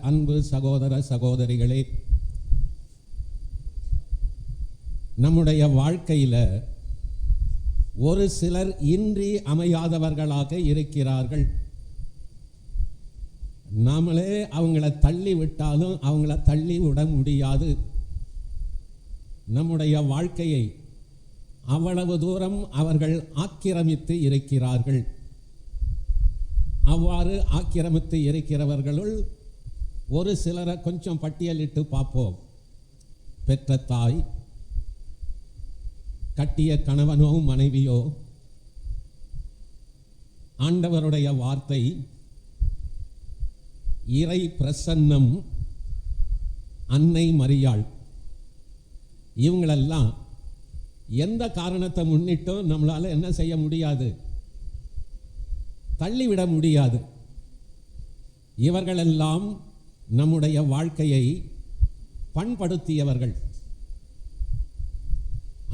அன்பு சகோதர சகோதரிகளே, நம்முடைய வாழ்க்கையில் ஒரு சிலர் இன்றி அமையாதவர்களாக இருக்கிறார்கள். நாமளே அவங்கள தள்ளி விட்டாலும் அவங்கள தள்ளி விட முடியாது. நம்முடைய வாழ்க்கையை அவ்வளவு தூரம் அவர்கள் ஆக்கிரமித்து இருக்கிறார்கள். அவ்வாறு ஆக்கிரமித்து இருக்கிறவர்களுள் ஒரு சிலரை கொஞ்சம் பட்டியலிட்டு பார்ப்போம். பெற்ற தாய், கட்டிய கணவனோ மனைவியோ, ஆண்டவருடைய வார்த்தை, இறை பிரசன்னம், அன்னை மரியாள், இவங்களெல்லாம் எந்த காரணத்தை முன்னிட்டும் நம்மளால் என்ன செய்ய முடியாது, தள்ளிவிட முடியாது. இவர்களெல்லாம் நம்முடைய வாழ்க்கையை பண்படுத்தியவர்கள்.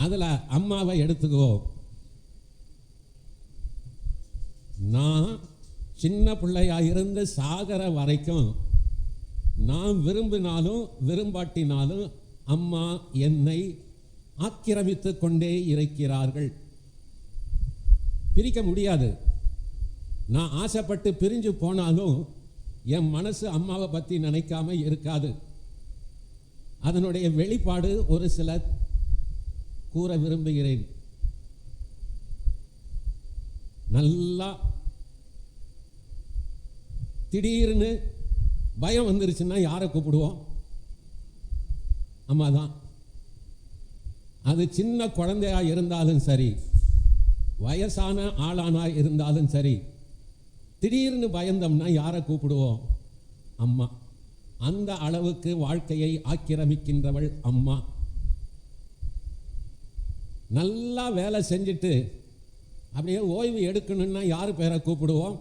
அதில் அம்மாவை எடுத்துக்குவோம். நான் சின்ன பிள்ளையாக இருந்து சாகர வரைக்கும் நான் விரும்பினாலும் விரும்பாட்டினாலும் அம்மா என்னை ஆக்கிரமித்து கொண்டே இருக்கிறார்கள். பிரிக்க முடியாது. நான் ஆசைப்பட்டு பிரிஞ்சு போனாலும் என் மனசு அம்மாவை பற்றி நினைக்காம இருக்காது. அதனுடைய வெளிப்பாடு ஒரு சில கூற விரும்புகிறேன். நல்லா திடீர்னு பயம் வந்துருச்சுன்னா யாரை கூப்பிடுவோம்? அம்மா தான். அது சின்ன குழந்தையா இருந்தாலும் சரி, வயசான ஆளானா இருந்தாலும் சரி, திடீர்னு பயந்தோம்னா யாரை கூப்பிடுவோம்? அம்மா. அந்த அளவுக்கு வாழ்க்கையை ஆக்கிரமிக்கின்றவள் அம்மா. நல்லா வேலை செஞ்சுட்டு அப்படியே ஓய்வு எடுக்கணும்னா யார் பேரை கூப்பிடுவோம்?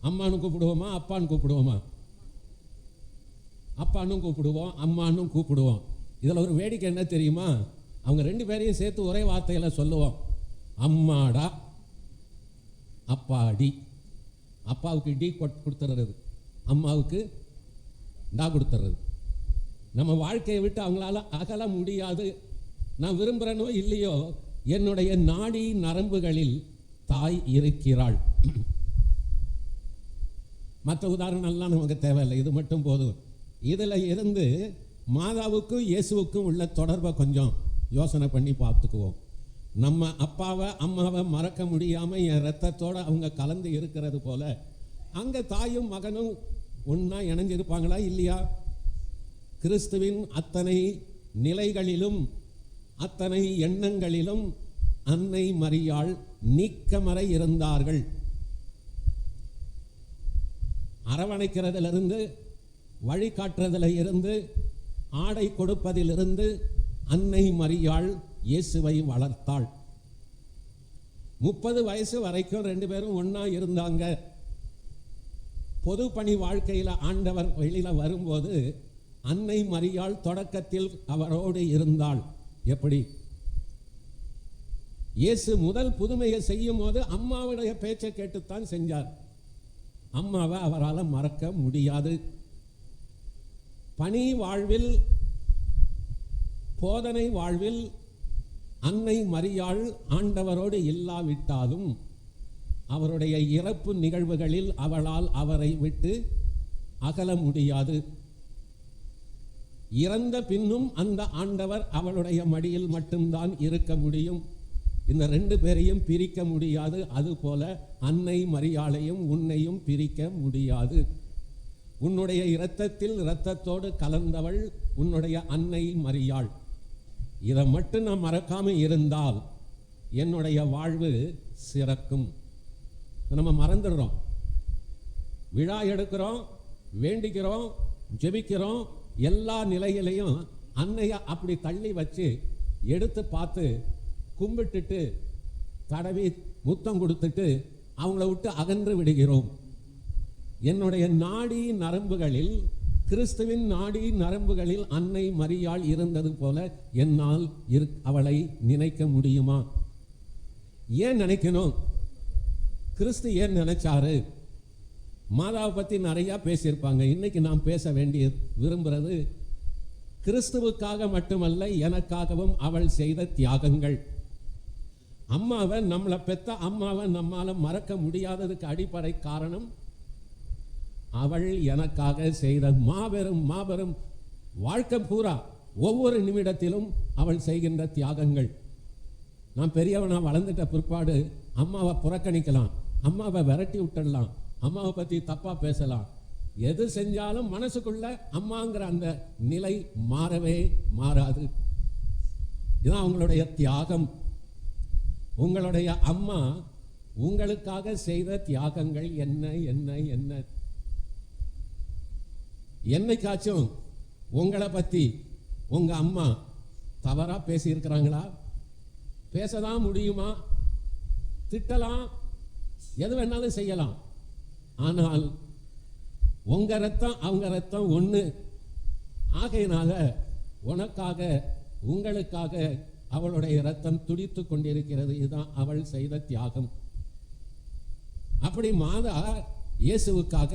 அம்மானு கூப்பிடுவோமா, அப்பான்னு கூப்பிடுவோமா? அப்பானும் கூப்பிடுவோம், அம்மானும் கூப்பிடுவோம். இதில் ஒரு வேடிக்கை என்ன தெரியுமா? அவங்க ரெண்டு பேரையும் சேர்த்து ஒரே வார்த்தையில் சொல்லுவோம். அம்மாடா, அப்பாடி. அப்பாவுக்கு டி கொடுத்துறது, அம்மாவுக்கு டா கொடுத்துறது. நம்ம வாழ்க்கையை விட்டு அவங்களால அகல முடியாது. நான் விரும்புகிறேனோ இல்லையோ, என்னுடைய நாடி நரம்புகளில் தாய் இருக்கிறாள். மற்ற உதாரணம்லாம் நமக்கு தேவையில்லை, இது மட்டும் போதும். இதில் இருந்து மாதாவுக்கும் இயேசுவுக்கும் உள்ள தொடர்பை கொஞ்சம் யோசனை பண்ணி பார்த்துக்குவோம். நம்ம அப்பாவை அம்மாவை மறக்க முடியாமல் என் ரத்தத்தோடு அவங்க கலந்து இருக்கிறது போல அங்கே தாயும் மகனும் ஒன்றா இணைஞ்சிருப்பாங்களா இல்லையா? கிறிஸ்துவின் அத்தனை நிலைகளிலும் அத்தனை எண்ணங்களிலும் அன்னை மரியாள் நீக்கமறை இருந்தார்கள். அரவணைக்கிறதிலிருந்து, வழிகாட்டுறதில் இருந்து, ஆடை கொடுப்பதிலிருந்து அன்னை மரியாள் இயேசுவை வளர்த்தாள். 30 வயசு வரைக்கும் ரெண்டு பேரும் ஒன்றா இருந்தாங்க. பொது பணி வாழ்க்கையில் ஆண்டவர் வெளியில் வரும்போது அன்னை மரியாள் தொடக்கத்தில் அவரோடு இருந்தாள். எப்படி? இயேசு முதல் புதுமையை செய்யும் போது அம்மாவுடைய பேச்சை கேட்டுத்தான் செஞ்சார். அம்மாவை அவரால் மறக்க முடியாது. பணி வாழ்வில், போதனை வாழ்வில் அன்னை மரியாள் ஆண்டவரோடு இல்லாவிட்டாலும் அவருடைய இறப்பு நிகழ்வுகளில் அவளால் அவரை விட்டு அகல முடியாது. இறந்த பின்னும் அந்த ஆண்டவர் அவளுடைய மடியில் மட்டும்தான் இருக்க முடியும். இந்த ரெண்டு பேரையும் பிரிக்க முடியாது. அதுபோல அன்னை மரியாளையும் உன்னையும் பிரிக்க முடியாது. உன்னுடைய இரத்தத்தில் இரத்தத்தோடு கலந்தவள் உன்னுடைய அன்னை மரியாள். இதை மட்டும் நான் மறக்காம இருந்தால் என்னுடைய வாழ்வு சிறக்கும். நம்ம மறந்துடுறோம். விழா எடுக்கிறோம், வேண்டிக்கிறோம், ஜெபிக்கிறோம். எல்லா நிலையிலையும் அன்னையை அப்படி தள்ளி வச்சு எடுத்து பார்த்து கும்பிட்டுட்டு தடவி முத்தம் கொடுத்துட்டு அவங்கள விட்டு அகன்று விடுகிறோம். என்னுடைய நாடி நரம்புகளில், கிறிஸ்துவின் நாடி நரம்புகளில் அன்னை மரியாள் இருந்தது போல என்னால் அவளை நினைக்க முடியுமா? ஏன் நினைக்கணும்? கிறிஸ்து ஏன் நினைச்சாரு? மாதாவை பற்றி நிறையா பேசியிருப்பாங்க. இன்னைக்கு நாம் பேச வேண்டிய விரும்புகிறது கிறிஸ்துவுக்காக மட்டுமல்ல, எனக்காகவும் அவள் செய்த தியாகங்கள். அம்மாவை, நம்மளை பெற்ற அம்மாவை நம்மால் மறக்க முடியாததுக்கு அடிப்படை காரணம் அவள் எனக்காக செய்த மாபெரும் மாபெரும் வாழ்க்கை பூரா ஒவ்வொரு நிமிடத்திலும் அவள் செய்கின்ற தியாகங்கள். நான் பெரியவனா வளர்ந்துட்ட பிற்பாடு அம்மாவை புறக்கணிக்கலாம், அம்மாவை விரட்டி விட்டுடலாம், அம்மாவை பற்றி தப்பாக பேசலாம். எது செஞ்சாலும் மனசுக்குள்ள அம்மாங்கிற அந்த நிலை மாறவே மாறாது. இதுதான் அவங்களுடைய தியாகம். உங்களுடைய அம்மா உங்களுக்காக செய்த தியாகங்கள் என்ன என்ன என்ன? என்னைக்காச்சும் உங்களை பற்றி உங்க அம்மா தவறா பேசியிருக்கிறாங்களா? பேசதான் முடியுமா? திட்டலாம், எது வேணாலும் செய்யலாம். ஆனால் உங்க ரத்தம் அவங்க ரத்தம் ஒன்று. ஆகையினால உனக்காக உங்களுக்காக அவளுடைய ரத்தம் துடித்து கொண்டிருக்கிறது. இதுதான் அவள் செய்த தியாகம். அப்படி மாதா இயேசுவுக்காக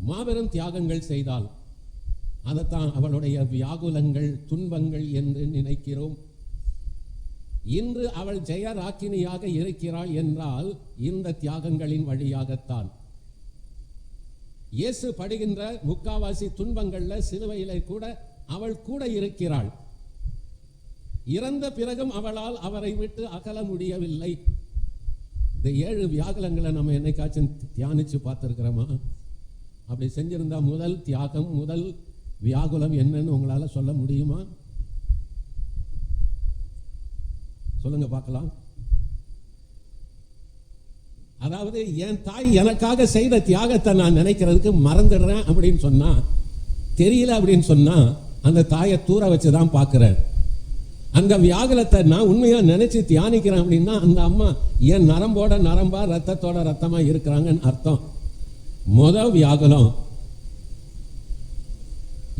மாபெரும் தியாகங்கள் செய்தால் அதைத்தான் அவளுடைய வியாகுலங்கள், துன்பங்கள் என்று நினைக்கிறோம். இன்று அவள் ஜெயராக்கினியாக இருக்கிறாள் என்றால் இந்த தியாகங்களின் வழியாகத்தான். இயேசு படுகின்ற முக்காவாசி துன்பங்கள்ல சிலுவையிலே கூட அவள் கூட இருக்கிறாள். இறந்த பிறகும் அவளால் அவரை விட்டு அகல முடியவில்லை. இந்த 7 வியாகுலங்களை நம்ம என்னைக்காச்சும் தியானிச்சு பார்த்துருக்கிறோமா? அப்படி செஞ்சிருந்தா முதல் தியாகம், முதல் வியாகுலம் என்னன்னு உங்களால சொல்ல முடியுமா? சொல்லுங்க பார்க்கலாம். அதாவது என் தாய் எனக்காக செய்த தியாகத்தை நான் நினைக்கிறதுக்கு மறந்துடுறேன் அப்படின்னு சொன்னா, தெரியல அப்படின்னு சொன்னா, அந்த தாயை தூர வச்சுதான் பார்க்கிறேன். அந்த வியாகுலத்தை நான் உண்மையா நினைச்சு தியானிக்கிறேன் அப்படின்னா அந்த அம்மா என் நரம்போட நரம்பா, ரத்தத்தோட ரத்தமா இருக்கிறாங்கன்னு அர்த்தம். முதல் வியாகுலம்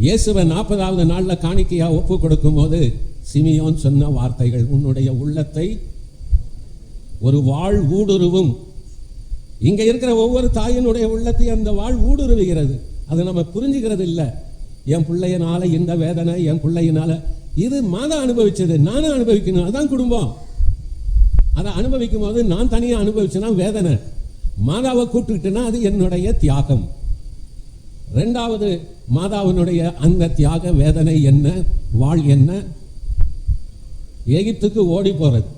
இயேசுவை 40வது நாள்ல காணிக்கையா ஒப்பு கொடுக்கும் போது சிமியோன் சொன்ன வார்த்தைகள், உன்னுடைய உள்ளத்தை ஒரு வாழ் ஊடுருவும். இங்க இருக்கிற ஒவ்வொரு தாயினுடைய உள்ளத்தையும் அந்த வாழ் ஊடுருவுகிறது. அதை நம்ம புரிஞ்சுக்கிறது இல்லை. என் பிள்ளையினால இந்த வேதனை, என் பிள்ளையினால இது மாதா அனுபவிச்சது, நானும் அனுபவிக்கணும். அதான் குடும்பம். அதை அனுபவிக்கும் போது நான் தனியா அனுபவிச்சேன்னா வேதனை, மாதாவை கூப்பிட்டுக்கிட்டேன்னா அது என்னுடைய தியாகம். 2வது மாதாவினுடைய அந்த தியாக வேதனை என்ன, வாழ் என்ன? எகிப்துக்கு ஓடி போறது.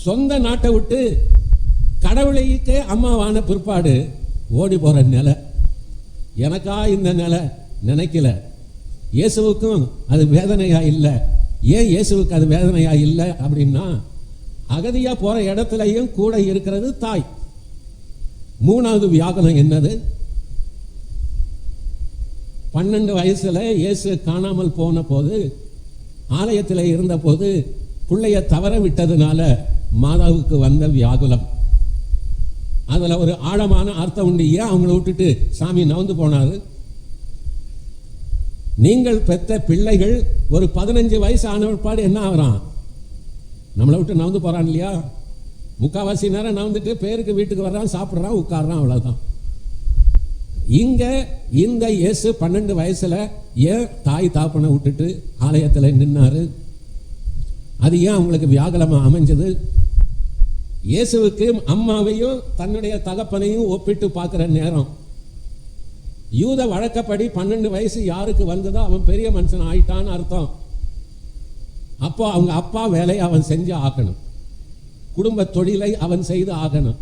சொந்த நாட்டை விட்டு கடவுளைக்கே அம்மாவான பிற்பாடு ஓடி போற நிலை. எனக்கா இந்த நிலை நினைக்கல. இயேசுவுக்கும் அது வேதனையா இல்லை. ஏன் இயேசுவுக்கு அது வேதனையா இல்லை அப்படின்னா, அகதியா போற இடத்துலையும் கூட இருக்கிறது தாய். 3வது வியாகுலம் என்னது? 12 வயசுல இயேசு காணாமல் போன போது, ஆலயத்தில் இருந்த போது பிள்ளைய தவற விட்டதுனால மாதாவுக்கு வந்த வியாகுலம். அதுல ஒரு ஆழமான அர்த்தம் உண்டு. ஏன் அவங்கள விட்டுட்டு சாமி நவந்து போனாரு? நீங்கள் பெற்ற பிள்ளைகள் ஒரு 15 வயசு ஆனப்பாடு என்ன ஆகிறான்? நம்மளை விட்டு நவந்து போறான் இல்லையா? முக்காவாசி நேரம் நவந்துட்டு பேருக்கு வீட்டுக்கு வர்றான், சாப்பிட்றான், உட்கார்றான், அவ்வளவுதான். இங்க இந்த இயேசு 12 வயசுல ஏன் தாய் தாப்பனை விட்டுட்டு ஆலயத்தில் நின்னாரு? அது ஏன் அவங்களுக்கு வியாகுலமா அமைஞ்சது? இயேசுவுக்கு அம்மாவையும் தன்னுடைய தகப்பனையும் ஒப்பிட்டு பார்க்கிற நேரம். யூத வழக்கப்படி 12 வயசு யாருக்கு வந்ததோ அவன் பெரிய மனுஷன் ஆயிட்டான்னு அர்த்தம். அப்போ அவங்க அப்பா வேலையை அவன் செஞ்சு ஆகணும், குடும்ப தொழிலை அவன் செய்து ஆகணும்.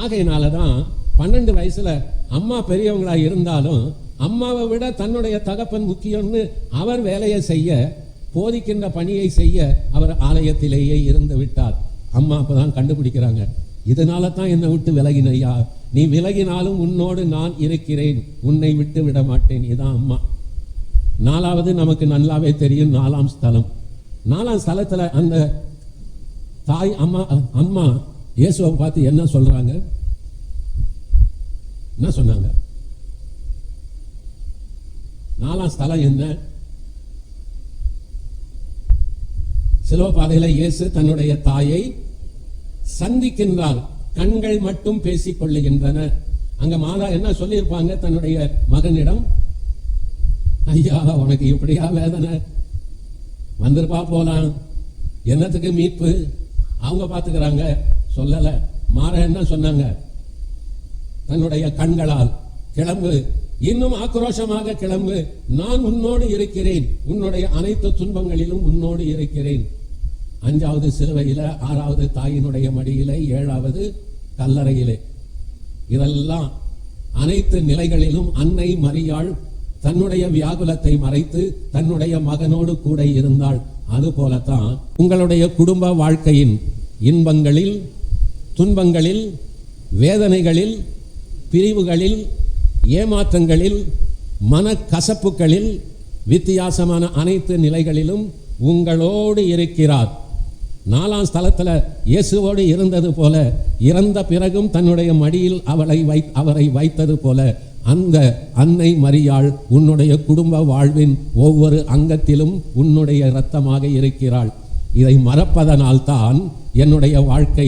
ஆகையினாலதான் 12 வயசுல அம்மா பெரியவங்களா இருந்தாலும் அம்மாவை விட தன்னுடைய தகப்பன் முக்கியம்னு அவர் வேலையை செய்ய, போதிக்கின்ற பணியை செய்ய அவர் ஆலயத்திலேயே இருந்து விட்டார். அம்மா அப்பதான் கண்டுபிடிக்கிறாங்க, இதனால தான் என்னை விட்டு விலகினையா, நீ விலகினாலும் உன்னோடு நான் இருக்கிறேன், உன்னை விட்டு விட மாட்டேன். இதான் அம்மா. 4வது நமக்கு நல்லாவே தெரியும், 4ஆம் ஸ்தலம். 4ஆம் ஸ்தலத்துல அந்த தாய் அம்மா இயேசுவை பார்த்து என்ன சொல்றாங்க? என்ன சொன்னாங்க? 4ஆம் ஸ்தலம் என்ன? சிலுவை பாதையில இயேசு தன்னுடைய தாயை சந்திக்கின்றார். கண்கள் மட்டும் பேசிக் கொள்ளுகின்றன. அங்க மாதா என்ன சொல்லியிருப்பாங்க தன்னுடைய மகனிடம்? ஐயா, உனக்கு இப்படியா வேதனை, வந்திருப்பா போலாம், என்னத்துக்கு மீட்பு, அவங்க பார்த்துக்கிறாங்க சொல்லல. மாற என்ன சொன்னாங்க? தன்னுடைய கண்களால் கிளம்பு, இன்னும் ஆக்ரோஷமாக கிளம்பு, நான் உன்னோடு இருக்கிறேன், உன்னுடைய அனைத்து துன்பங்களிலும் உன்னோடு இருக்கிறேன். 5வது சிலுவையில, 6வது தாயினுடைய மடியிலே, 7வது கல்லறையிலே. இதெல்லாம் அனைத்து நிலைகளிலும் அன்னை மரியாள் தன்னுடைய வியாகுலத்தை மறைத்து தன்னுடைய மகனோடு கூட இருந்தாள். அதுபோலத்தான் உங்களுடைய குடும்ப வாழ்க்கையின் இன்பங்களில், துன்பங்களில், வேதனைகளில், பிரிவுகளில், ஏமாற்றங்களில், மனக்கசப்புகளில், வித்தியாசமான அனைத்து நிலைகளிலும் உங்களோடு இருக்கிறார். 4ஆம் ஸ்தலத்தில் இயேசுவோடு இருந்தது போல, இறந்த பிறகும் தன்னுடைய மடியில் அவரை வைத்தது போல அந்த அன்னை மரியாள் உன்னுடைய குடும்ப வாழ்வின் ஒவ்வொரு அங்கத்திலும் உன்னுடைய இரத்தமாக இருக்கிறாள். இதை மறப்பதனால்தான் என்னுடைய வாழ்க்கை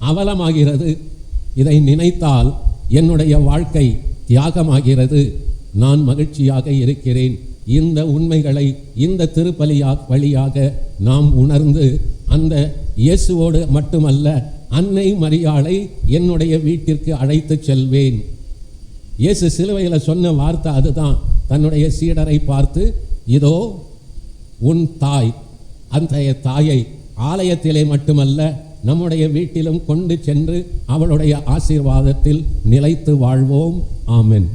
அவலமாகிறது. இதை நினைத்தால் என்னுடைய வாழ்க்கை தியாகமாகிறது. நான் மகிழ்ச்சியாக இருக்கிறேன். இந்த உண்மைகளை இந்த திருப்பலியா வழியாக நாம் உணர்ந்து அந்த இயேசுவோடு மட்டுமல்ல, அன்னை மரியாளை என்னுடைய வீட்டிற்கு அழைத்து செல்வேன். இயேசு சிலுவையில் சொன்ன வார்த்தை அதுதான். தன்னுடைய சீடரை பார்த்து, இதோ உன் தாய். அந்த தாயை ஆலயத்திலே மட்டுமல்ல, நம்முடைய வீட்டிலும் கொண்டு சென்று அவளுடைய ஆசீர்வாதத்தில் நிலைத்து வாழ்வோம். ஆமென்.